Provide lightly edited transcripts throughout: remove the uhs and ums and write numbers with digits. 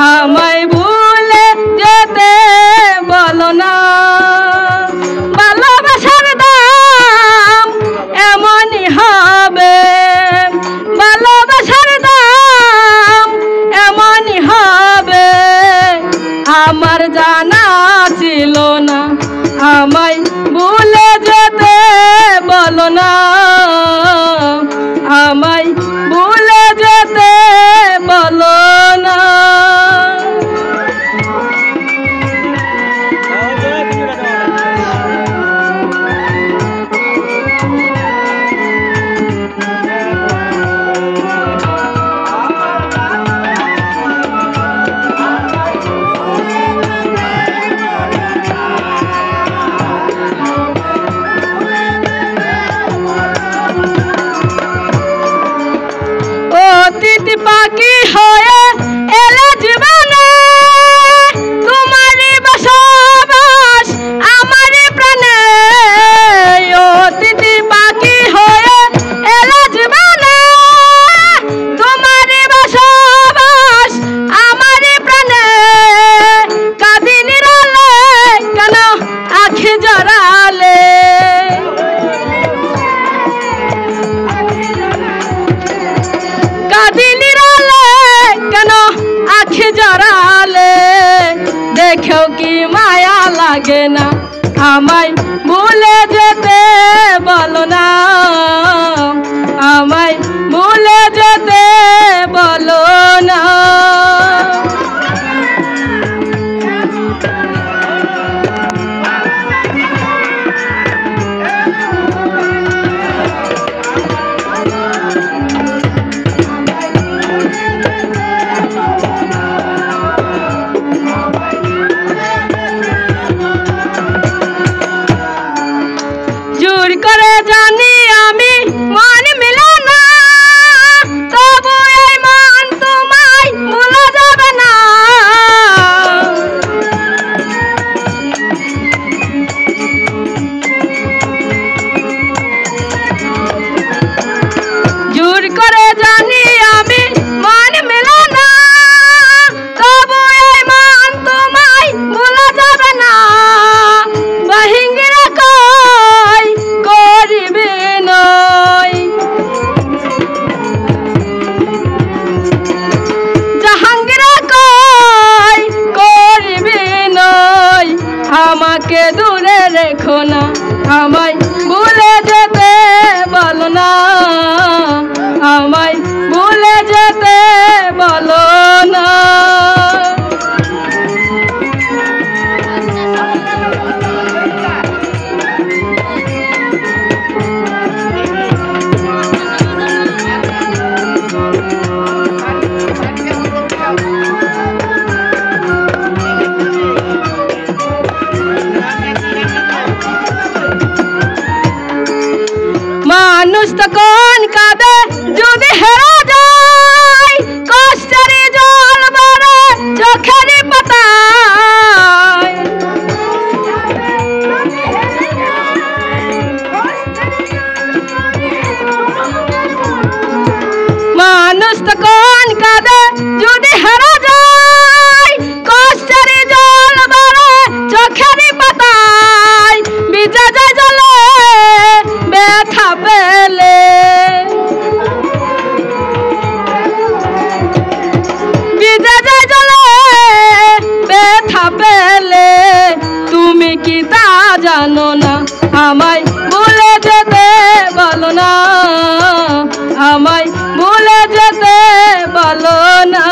আমায় ভুলে যেতে বলো না। ভালোবাসার দাম এমনই হবে, ভালোবাসার দাম এমনই হবে। আমার জানা ছিল না, আমায় ভুলে যেতে বলো না। আমায় ভুলে যেতে বলো না। অতিথি পাখি হয়ে এলে জীবনে, তোমারই বসবাস আমারই প্রাণে। অতিথি পাখি হয়ে এলে জীবনে, তোমারই বসবাস আমারই প্রাণে। কাঁদি নিরালে কেন আখি জড়ালে, কাঁদি নিরালে কেন আখি জড়ালে। দেখেও কি মায়া লাগে না, আমায় ভুলে যেতে বলো না। আমায় ভুলে যেতে বলো না। জোর করে জানি আমি মন মিলে না, তবু এই মন তোমায় ভোলা যাবে না। জোর করে জানি আমি মন মিলে না, তবু এই মন তোমায় ভোলা যাবে না। বাহিঙ্গিরা কই করিবে নয়, জাহাঙ্গীরা কই করিবে নয়। আমাকে দূরে রেখো না, আমায় ভুলে যেতে বলো না। আমায় ভুলে যেতে বলো না। মানুষ তখন কাঁদে যদি হেরা যায়, কষ্টের জল ভরে চোখের পাতায়। মানুষ তখন কাঁদে যদি হেরা যায়, কষ্টের জল ভরে চোখের পাতায়। ভিজে যায় জলে ব্যথা পেলে, ভিজে যায় জলে ব্যথা পেলে। তুমি কি তা জানো না, আমায় ভুলে যেতে বলো না। আমায় ভুলে যেতে বলো না।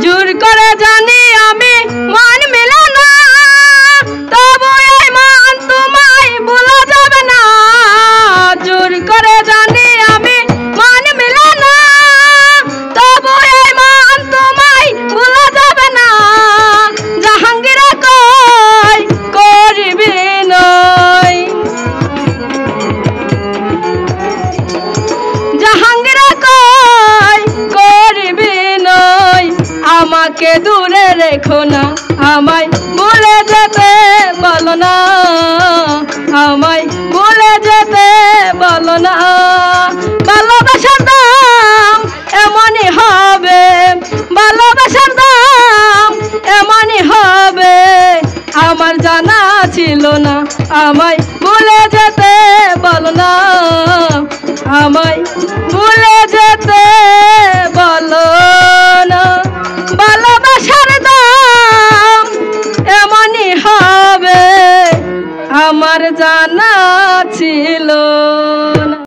জোর করে জানি আমি মন মিলে না, তবু এই মন তোমায় ভোলা যাবে না। আমাকে দূরে রেখো না, আমায় ভুলে যেতে বলো না, আমায় ভুলে যেতে বলো না। ভালোবাসার দাম এমনই হবে, ভালোবাসার দাম এমনই হবে, আমার জানা ছিল না, আমায়